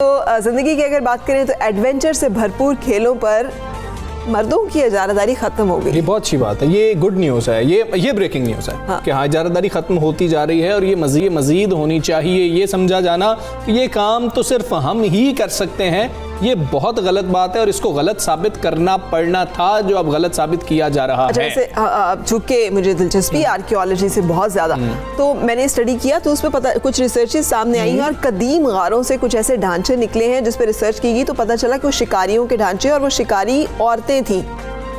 तो ज़िंदगी की अगर बात करें तो एडवेंचर से भरपूर खेलों पर मर्दों की इजारादारी खत्म हो गई। ये बहुत अच्छी बात है, ये गुड न्यूज़ है, ये ब्रेकिंग न्यूज़ है। हाँ। कि हाँ, इजारादारी खत्म होती जा रही है और ये मज़ीद होनी चाहिए। ये समझा जाना कि ये काम तो सिर्फ हम ही कर सकते हैं, ये बहुत गलत बात है और इसको गलत साबित करना पड़ना था, जो अब गलत साबित किया जा रहा है। जैसे चूंकि मुझे दिलचस्पी आर्कियोलॉजी से बहुत ज़्यादा, तो मैंने स्टडी किया तो उसमें पता कुछ रिसर्चेस सामने आई हैं और कदीम गारों से कुछ ऐसे ढांचे निकले हैं जिस पर रिसर्च की गई तो पता चला कि वो शिकारियों के ढांचे और वो शिकारी औरतें थी।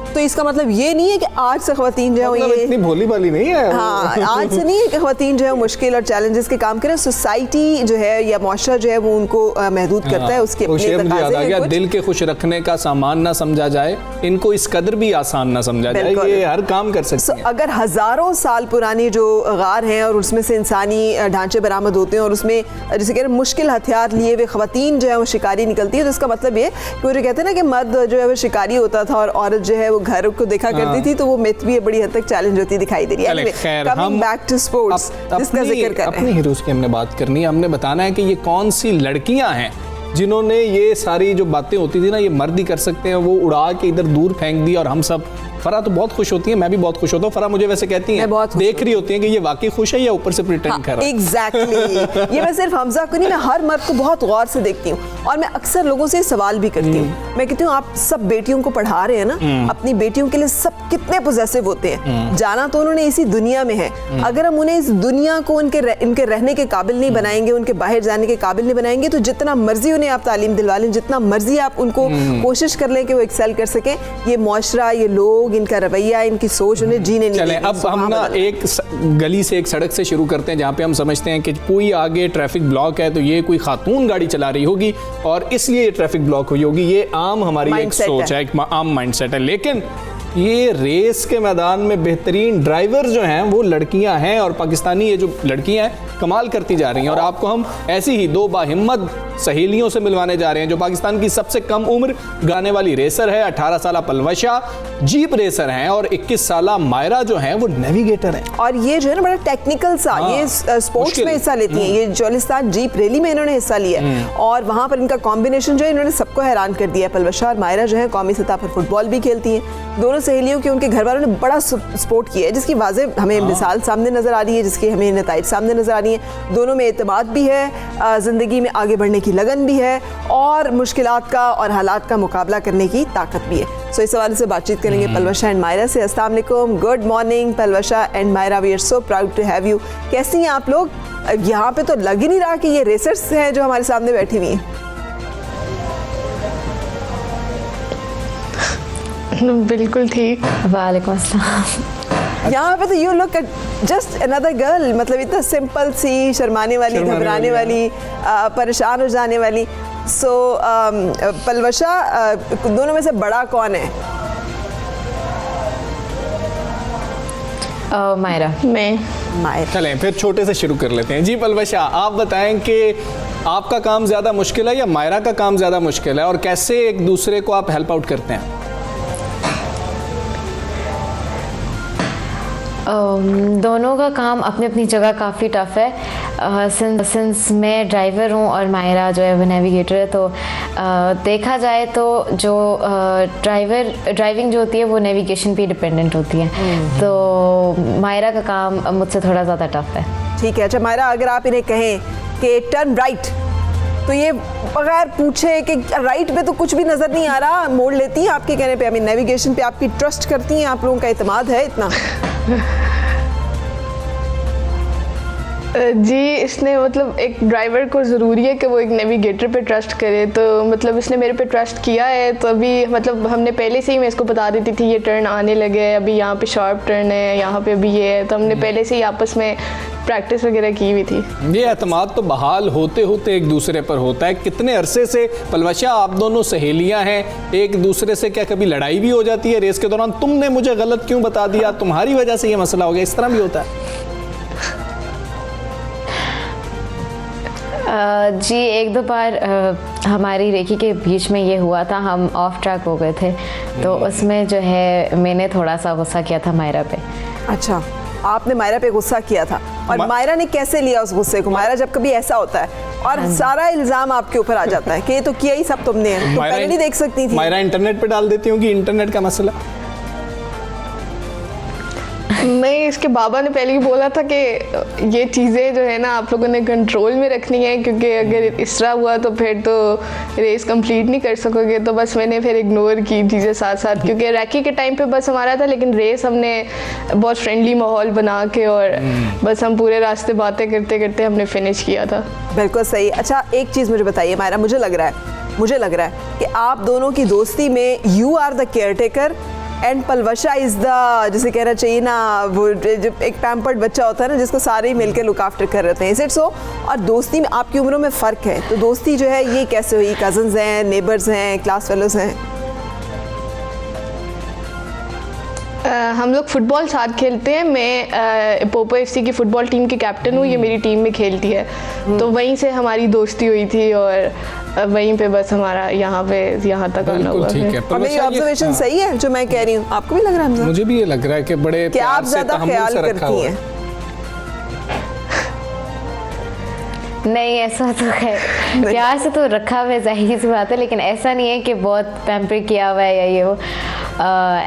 तो इसका मतलब ये नहीं है कि आज से ख़वातीन जो है ये इतनी भोली भाली नहीं है। हाँ, आज से नहीं है कि ख़वातीन जो है मुश्किल और चैलेंजेस के काम करें। सोसाइटी जो है या मुआशरा जो है वो उनको महदूद करता है, उसके अपने तकाज़े हैं। कुछ दिल के खुश रखने का सामान ना समझा जाए, इनको इस कदर भी आसान ना समझा जाए, ये हर काम कर सकते हैं। अगर हज़ारों साल पुरानी जो गार हैं और उसमें से इंसानी ढांचे बरामद होते हैं और उसमें जैसे कह रहे मुश्किल हथियार लिए हुए ख़वातीन जो है वो शिकारी निकलती है, तो इसका मतलब ये कि वो जो कहते हैं ना कि मर्द जो है वो शिकारी होता था और औरत जो है वो घर को देखा करती थी, तो वो मिथ भी बड़ी हद तक चैलेंज होती दिखाई दे रही है। कमिंग बैक टू स्पोर्ट्स, जिसका जिक्र कर रहे हैं, अपनी हीरोज की हमने बात करनी है। हमने बताना है कि ये कौन सी लड़कियां हैं जिन्होंने ये सारी जो बातें होती थी ना, ये मर्द ही कर सकते हैं, वो उड़ा के इधर दूर फेंक दी। और हम सब, फरा तो बहुत खुश होती है, मैं भी बहुत खुश होता हूँ। फरा मुझे वैसे कहती है, देख रही होती है कि ये वाकई खुश है या ऊपर से प्रिटेंड कर रहा है। एग्जैक्टली। ये मैं सिर्फ हमजा को नहीं, मैं हर मर्द को बहुत गौर से देखती हूँ और मैं अक्सर लोगों से सवाल भी करती हूँ। मैं कहती हूँ आप सब बेटियों को पढ़ा रहे हैं ना, अपनी बेटियों के लिए सब कितने पोजेसिव होते हैं। जाना तो उन्होंने इसी दुनिया में है, अगर हम उन्हें इस दुनिया को इनके रहने के काबिल नहीं बनाएंगे, उनके बाहर जाने के काबिल नहीं बनाएंगे, तो जितना मर्जी उन्हें आप तालीम दिलवा लें, जितना मर्जी आप उनको कोशिश कर लें कि वो एक्सेल कर सकें, ये मुआशरा, ये लोग, इनका रवैया, इनकी सोच उन्हें जीने नहीं। चलें अब हम ना एक गली से, एक सड़क से शुरू करते हैं जहाँ पे हम समझते हैं कि कोई आगे ट्रैफिक ब्लॉक है, तो ये कोई खातून गाड़ी चला रही होगी और इसलिए ये ट्रैफिक ब्लॉक हुई होगी। ये आम हमारी एक सोच है, एक आम माइंडसेट है। लेकिन ये रेस के मैदान में बेहतरीन ड्राइवर जो हैं वो लड़कियां हैं और पाकिस्तानी ये जो लड़कियां हैं कमाल करती जा रही हैं। और आपको हम ऐसी ही दो बाहिम्मत सहेलियों से मिलवाने जा रहे हैं जो पाकिस्तान की सबसे कम उम्र गाने वाली रेसर है। 18 साल पलवशा जीप रेसर हैं और 21 साल मायरा जो हैं वो नेविगेटर हैं। और ये जो है ना बड़ा टेक्निकल सा, ये स्पोर्ट्स में हिस्सा लेती हैं। ये चौलिस्तान जीप रैली में इन्होंने हिस्सा लिया और वहाँ पर इनका कॉम्बिनेशन जो है इन्होंने सबको हैरान कर दिया। पलवशा और मायरा जो है कौमी सतह पर फुटबॉल भी खेलती हैं। दोनों सहेलियों के उनके घर वालों ने बड़ा सपोर्ट किया है, जिसकी वाज़ेह हमें मिसाल सामने नजर आ रही है, जिसकी हमें नताइज सामने नजर आ रही है। दोनों में एतमाद भी है, ज़िंदगी में आगे बढ़ने की लगन भी है और मुश्किलात का और हालात का मुकाबला करने की ताकत भी है। सो इस हवाले से बातचीत करेंगे पलवशा एंड मायरा से। अस्सलाम वालेकुम, good morning Palwasha and Maira, we are so proud to have you. कैसी हैं आप लोग? यहाँ पे तो लग ही नहीं रहा कि ये रेसर्स हैं जो हमारे सामने बैठी हुई हैं। बिल्कुल ठीक। वालेकुम अस्सलाम। यहाँ पे तो you look just another girl, मतलब इतना सिंपल सी, शर्माने वाली, घबराने वाली, परेशान हो जाने वाली। सो पलवशा, दोनों में से बड़ा कौन है? मायरा। मैं। मायरा। चलें फिर छोटे से शुरू कर लेते हैं। जी पलवशा, आप बताएं कि आपका काम ज़्यादा मुश्किल है या मायरा का काम ज़्यादा मुश्किल है और कैसे एक दूसरे को आप हेल्प आउट करते हैं? दोनों का काम अपनी अपनी जगह काफ़ी टफ है। सिंस मैं ड्राइवर हूँ और मायरा जो है वो नेविगेटर है, तो देखा जाए तो जो ड्राइविंग जो होती है वो नेविगेशन पे डिपेंडेंट होती है, तो मायरा का काम मुझसे थोड़ा ज़्यादा टफ है। ठीक है। अच्छा मायरा, अगर आप इन्हें कहें कि टर्न राइट, तो ये बगैर पूछे कि राइट पे तो कुछ भी नज़र नहीं आ रहा, मोड़ लेती हैं आपके कहने पे? आई मीन नेविगेशन पे आपकी ट्रस्ट करती हैं, आप लोगों का एतमाद है इतना? जी, इसने मतलब एक ड्राइवर को ज़रूरी है कि वो एक नेविगेटर पे ट्रस्ट करे, तो मतलब इसने मेरे पे ट्रस्ट किया है। तो अभी मतलब हमने पहले से ही मैं इसको बता देती थी ये टर्न आने लगे है, अभी यहाँ पे शार्प टर्न है, यहाँ पे अभी ये है, तो हमने पहले से ही आपस में प्रैक्टिस वगैरह की हुई थी। ये एतमाद तो बहाल होते होते एक दूसरे पर होता है। कितने अरसे से पलवशा आप दोनों सहेलियां हैं, एक दूसरे से क्या कभी लड़ाई भी हो जाती है रेस के दौरान? तुमने मुझे गलत क्यों बता दिया, तुम्हारी वजह से ये मसला हो गया, इस तरह भी होता है? जी एक दो बार हमारी रेकी के बीच में ये हुआ था, हम ऑफ ट्रैक हो गए थे, तो उसमें जो है मैंने थोड़ा सा गुस्सा किया था मायरा पे। अच्छा, आपने मायरा पे गुस्सा किया था और मायरा ने कैसे लिया उस गुस्से को? मायरा, जब कभी ऐसा होता है और सारा इल्जाम आपके ऊपर आ जाता है कि ये तो किया ही सब तुमने है, तो पहले नहीं देख सकती थी। मायरा इंटरनेट पे डाल देती हूँ कि इंटरनेट का मसला। नहीं, इसके बाबा ने पहले ही बोला था कि ये चीज़ें जो है ना आप लोगों ने कंट्रोल में रखनी है, क्योंकि अगर इस तरह हुआ तो फिर तो रेस कंप्लीट नहीं कर सकोगे। तो बस मैंने फिर इग्नोर की चीज़ें साथ साथ, क्योंकि रैकी के टाइम पे बस हमारा था, लेकिन रेस हमने बहुत फ्रेंडली माहौल बना के और बस हम पूरे रास्ते बातें करते करते हमने फिनिश किया था। बिल्कुल सही। अच्छा, एक चीज़ मुझे बताइए मायरा, मुझे लग रहा है कि आप दोनों की दोस्ती में you are the caretaker and Palwasha is the, जिसे कहना चाहिए ना, वो जब एक पैम्पर्ड बच्चा होता है ना जिसको सारे ही मिलकर लुक आफ्टर कर रहे हैं। Is it so? और दोस्ती में आपकी उम्रों में फ़र्क है, तो दोस्ती जो है ये कैसे हुई? कजन्स हैं, नेबर्स हैं, क्लास फेलोज हैं? हम लोग फुटबॉल साथ खेलते हैं। मैं पोपो एफसी की फ़ुटबॉल टीम की कैप्टन हूँ, ये मेरी टीम में खेलती है, तो वहीं से हमारी दोस्ती हुई थी और वहीं पे बस हमारा यहाँ तक आना हुआ है। और मेरी ऑब्जर्वेशन सही है जो मैं कह रही हूँ? आपको भी लग रहा है? मुझे भी ये लग रहा है कि बड़े कि आप ज़्यादा ख्याल करती हैं। नहीं, ऐसा तो है, प्यार से तो रखा हुआ है, जाहिर सी बात है, लेकिन ऐसा नहीं है कि बहुत पैम्पर किया हुआ है या ये वो,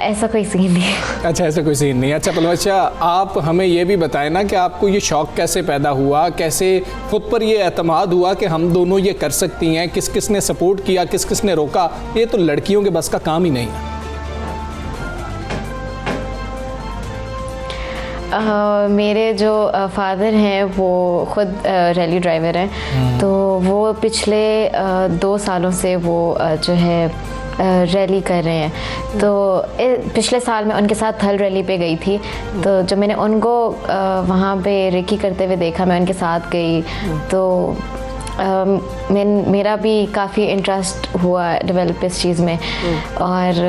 ऐसा कोई सीन नहीं है। अच्छा, ऐसा कोई सीन नहीं। अच्छा पलवशा, आप हमें ये भी बताएं ना कि आपको ये शौक़ कैसे पैदा हुआ, कैसे खुद पर ये एतमाद हुआ कि हम दोनों ये कर सकती हैं? किस किस ने सपोर्ट किया, किस किस ने रोका? ये तो लड़कियों के बस का काम ही नहीं है। मेरे जो फादर हैं वो ख़ुद रैली ड्राइवर हैं, तो वो पिछले 2 सालों से वो जो है रैली कर रहे हैं। तो पिछले साल मैं उनके साथ थल रैली पे गई थी, तो जब मैंने उनको वहाँ पे रेकी करते हुए देखा, मैं उनके साथ गई, तो मेरा भी काफ़ी इंटरेस्ट हुआ डेवलप इस चीज़ में, और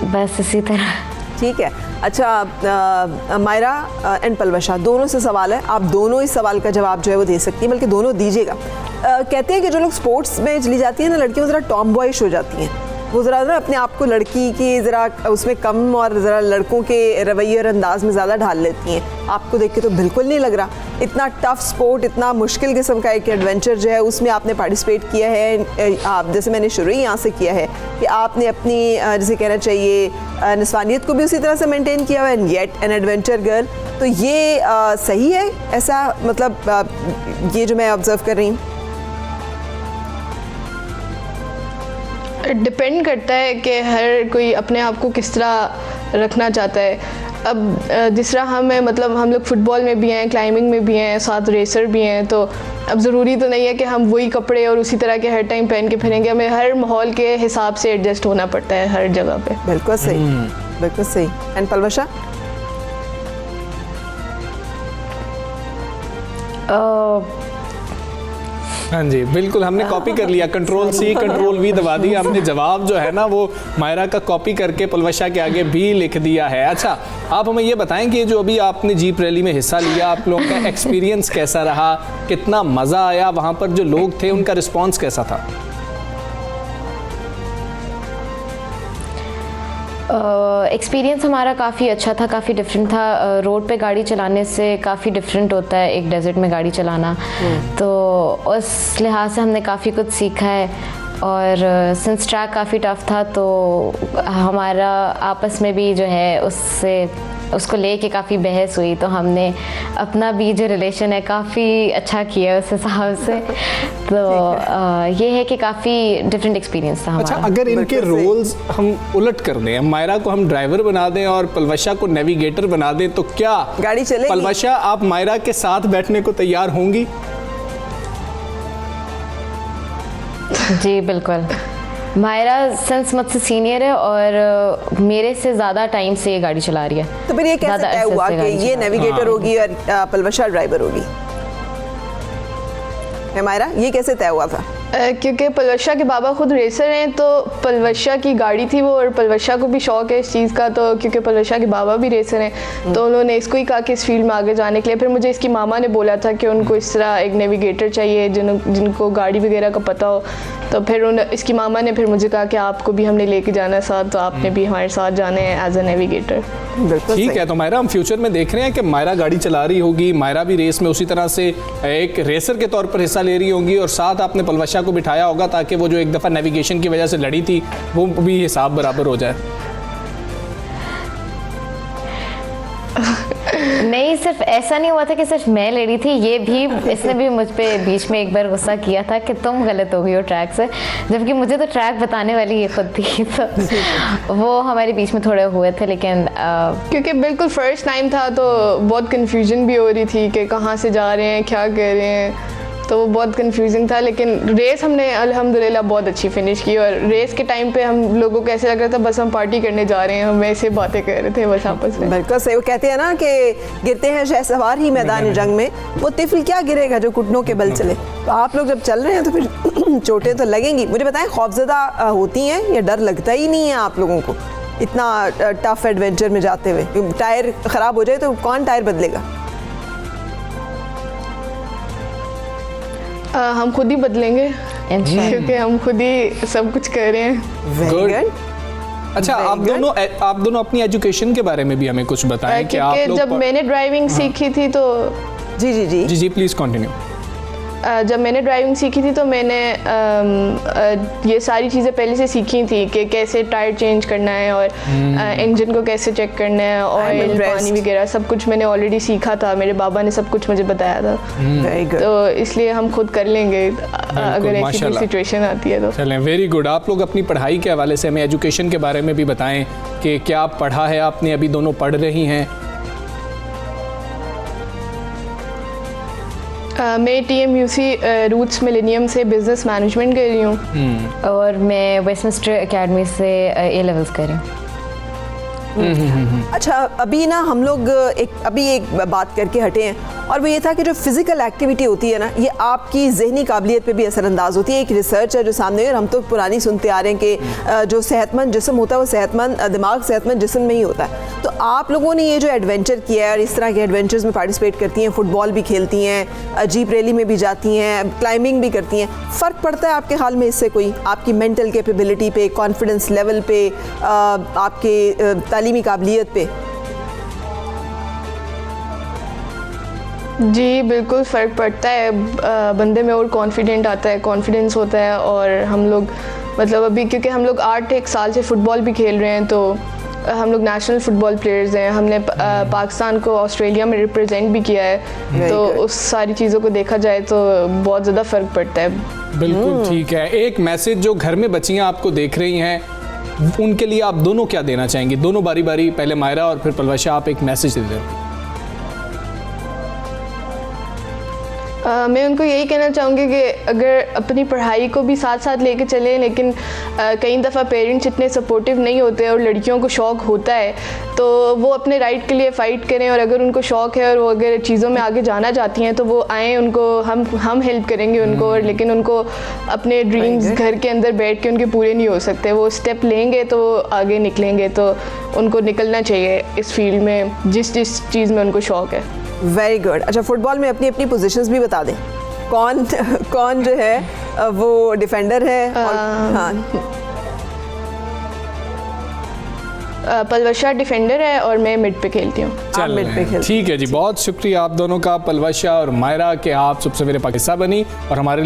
बस इसी तरह। ठीक है। अच्छा मायरा एंड पलवशा, दोनों से सवाल है, आप दोनों इस सवाल का जवाब जो है वो दे सकती हैं, बल्कि दोनों दीजिएगा। कहते हैं कि जो लोग स्पोर्ट्स में चली जाती हैं ना लड़कियां, ज़रा टॉम बॉयश हो जाती हैं, वो ज़रा ना अपने आप को लड़की की ज़रा उसमें कम और ज़रा लड़कों के रवैये और अंदाज में ज़्यादा ढाल लेती हैं। आपको देख के तो बिल्कुल नहीं लग रहा। इतना टफ स्पोर्ट, इतना मुश्किल किस्म का एक एडवेंचर जो है उसमें आपने पार्टिसिपेट किया है। आप जैसे मैंने शुरू ही यहाँ से किया है कि आपने अपनी जैसे कहना चाहिए निस्वानियत को भी उसी तरह से मेंटेन किया हुआ है, and yet an adventure girl. तो ये सही है ऐसा, मतलब ये जो मैं ऑब्जर्व कर रही हूँ? डिपेंड करता है कि हर कोई अपने आप को किस तरह रखना चाहता है। अब जिस तरह हम हैं, मतलब हम लोग फुटबॉल में भी हैं, क्लाइंबिंग में भी हैं, साथ रेसर भी हैं, तो अब ज़रूरी तो नहीं है कि हम वही कपड़े और उसी तरह के हर टाइम पहन के फिरेंगे। हमें हर माहौल के हिसाब से एडजस्ट होना पड़ता है हर जगह पे। बिल्कुल सही, बिल्कुल सही। एंड पलवशा? हाँ जी, बिल्कुल, हमने कॉपी कर लिया, कंट्रोल C कंट्रोल V दबा दिया हमने, जवाब जो है ना वो मायरा का कॉपी करके पलवशा के आगे भी लिख दिया है। अच्छा, आप हमें ये बताएं कि जो अभी आपने जीप रैली में हिस्सा लिया, आप लोगों का एक्सपीरियंस कैसा रहा, कितना मज़ा आया, वहाँ पर जो लोग थे उनका रिस्पॉन्स कैसा था? एक्सपीरियंस हमारा काफ़ी अच्छा था, काफ़ी डिफरेंट था। रोड पे गाड़ी चलाने से काफ़ी डिफरेंट होता है एक डेजर्ट में गाड़ी चलाना, तो उस लिहाज से हमने काफ़ी कुछ सीखा है। और सिंस ट्रैक काफ़ी टफ था, तो हमारा आपस में भी जो है उसको लेके काफ़ी बहस हुई, तो हमने अपना भी जो रिलेशन है काफ़ी अच्छा किया उस हिसाब से। तो ये है कि काफ़ी डिफरेंट एक्सपीरियंस था हमारा। अच्छा, अगर इनके रोल्स हम उलट कर दें, मायरा को हम ड्राइवर बना दें और पलवशा को नेविगेटर बना दें, तो क्या गाड़ी चलेगी? पलवशा, आप मायरा के साथ बैठने को तैयार होंगी? जी बिल्कुल। मायरा सेंस मुझसे सीनियर है और मेरे से ज़्यादा टाइम से ये गाड़ी चला रही है। तो फिर ये कैसे तय हुआ कि ये नेविगेटर होगी और पलवशा ड्राइवर होगी? मायरा, ये कैसे तय हुआ था? क्योंकि पलवशा के बाबा खुद रेसर हैं, तो पलवशा की गाड़ी थी वो, और पलवशा को भी शौक है इस चीज़ का, तो क्योंकि पलवशा के बाबा भी रेसर हैं, तो उन्होंने इसको ही कहा कि इस फील्ड में आगे जाने के लिए। फिर मुझे इसकी मामा ने बोला था कि उनको इस तरह एक नेविगेटर चाहिए जिनको गाड़ी वगैरह का पता हो, तो फिर इसकी मामा ने फिर मुझे कहा कि आपको भी हमने लेके जाना है साथ, तो आपने भी हमारे साथ जाना है एज अ नेविगेटर। बिल्कुल ठीक सही। है। तो मायरा, हम फ्यूचर में देख रहे हैं कि मायरा गाड़ी चला रही होगी, मायरा भी रेस में उसी तरह से एक रेसर के तौर पर हिस्सा ले रही होंगी, और साथ आपने पलवशा को बिठाया होगा ताकि वो जो एक दफ़ा नेविगेशन की वजह से लड़ी थी वो भी हिसाब बराबर हो जाए। नहीं, सिर्फ ऐसा नहीं हुआ था कि सिर्फ मैं लड़ी थी, ये भी इसने भी मुझ पे बीच में एक बार गुस्सा किया था कि तुम गलत हो गई हो ट्रैक से, जबकि मुझे तो ट्रैक बताने वाली ये खुद थी। तो वो हमारे बीच में थोड़े हुए थे, लेकिन क्योंकि बिल्कुल फर्स्ट टाइम था तो बहुत कंफ्यूजन भी हो रही थी कि कहाँ से जा रहे हैं, क्या कर रहे हैं, तो वो बहुत कंफ्यूजिंग था। लेकिन रेस हमने अल्हम्दुलिल्लाह बहुत अच्छी फिनिश की, और रेस के टाइम पे हम लोगों को ऐसे लग रहा था बस हम पार्टी करने जा रहे हैं, हम ऐसे बातें कर रहे थे बस आपस में। बिल्कुल सही। वो कहते हैं ना कि गिरते हैं शहसवार ही मैदान जंग में, वो तिफल क्या गिरेगा जो घुटनों के बल चले। तो आप लोग जब चल रहे हैं तो फिर चोटें तो लगेंगी। मुझे बताएं, खौफजदा होती हैं या डर लगता ही नहीं है आप लोगों को इतना टफ एडवेंचर में जाते हुए? टायर ख़राब हो जाए तो कौन टायर बदलेगा? हम खुद ही बदलेंगे इंशाल्लाह। क्योंकि हम खुद ही सब कुछ कर रहे हैं। Very Good. गुड। अच्छा, Very आप दोनों अपनी एजुकेशन के बारे में भी हमें कुछ बताएं कि आप क्योंकि लोग जब मैंने ड्राइविंग सीखी थी तो जी जी जी। जी जी, प्लीज़ कंटिन्यू। जब मैंने ड्राइविंग सीखी थी तो मैंने ये सारी चीज़ें पहले से सीखी थी कि कैसे टायर चेंज करना है और इंजन को कैसे चेक करना है, ऑयल, impressed. पानी वगैरह सब कुछ मैंने ऑलरेडी सीखा था। मेरे बाबा ने सब कुछ मुझे बताया था, वेरी गुड। तो इसलिए हम खुद कर लेंगे अगर ऐसी कोई माशाल्लाह। सिचुएशन आती है तो। चलें, वेरी गुड। आप लोग अपनी पढ़ाई के हवाले से हमें एजुकेशन के बारे में भी बताएं कि क्या पढ़ा है आपने, अभी दोनों पढ़ रही हैं? मैं TMUC रूट्स मिलेनियम से बिजनेस मैनेजमेंट कर रही हूँ। और मैं वेस्टमिंस्टर एकेडमी से A लेवल्स कर रही हूँ। अच्छा, अभी ना हम लोग एक बात करके हटे हैं, और वो ये था कि जो फिजिकल एक्टिविटी होती है ना, ये आपकी जहनी काबिलियत पे भी असरअंदाज होती है। एक रिसर्च है जो सामने है, और हम तो पुरानी सुनते आ रहे हैं कि जो सेहतमंद जिस्म होता है वो सेहतमंद दिमाग सेहतमंद जिस्म में ही होता है। तो आप लोगों ने ये जो एडवेंचर किया है और इस तरह के एडवेंचर्स में पार्टिसिपेट करती हैं, फुटबॉल भी खेलती हैं, जीप रैली में भी जाती हैं, क्लाइंबिंग भी करती हैं, फ़र्क पड़ता है आपके हाल में इससे कोई आपकी मेंटल कैपेबिलिटी पे, कॉन्फिडेंस लेवल पे, आपके तालीमी काबिलियत पे? जी बिल्कुल फ़र्क पड़ता है, बंदे में और कॉन्फिडेंट आता है, कॉन्फिडेंस होता है। और हम लोग मतलब अभी क्योंकि हम लोग 8 साल से फ़ुटबॉल भी खेल रहे हैं, तो हम लोग नेशनल फ़ुटबॉल प्लेयर्स हैं। हमने पाकिस्तान को ऑस्ट्रेलिया में रिप्रेजेंट भी किया है, तो उस सारी चीज़ों को देखा जाए तो बहुत ज़्यादा फ़र्क पड़ता है। बिल्कुल ठीक है। एक मैसेज जो घर में बच्चियाँ आपको देख रही हैं, उनके लिए आप दोनों क्या देना चाहेंगी? दोनों बारी बारी, पहले मायरा और फिर पलवशा, आप एक मैसेज दे दें। मैं उनको यही कहना चाहूँगी कि अगर अपनी पढ़ाई को भी साथ साथ लेके चलें, लेकिन कई दफ़ा पेरेंट्स इतने सपोर्टिव नहीं होते और लड़कियों को शौक़ होता है तो वो अपने राइट के लिए फ़ाइट करें। और अगर उनको शौक़ है और वो अगर चीज़ों में आगे जाना चाहती हैं तो वो आएँ, उनको हम हेल्प करेंगे उनको। और लेकिन उनको अपने ड्रीम्स घर के अंदर बैठ के उनके पूरे नहीं हो सकते, वो स्टेप लेंगे तो आगे निकलेंगे। तो उनको निकलना चाहिए इस फील्ड में जिस चीज़ में उनको शौक़ है। Very good. अच्छा, फुटबॉल में अपनी अपनी पोजीशंस भी बता दें, कौन जो है वो डिफेंडर है और हाँ। पलवशा डिफेंडर है और मैं मिड पे खेलती हूँ। चल मिड पे खेलते ठीक है जी, बहुत शुक्रिया आप दोनों का, पलवशा और मायरा, के आप सुबह सवेरे पाक हिस्सा बनी और हमारे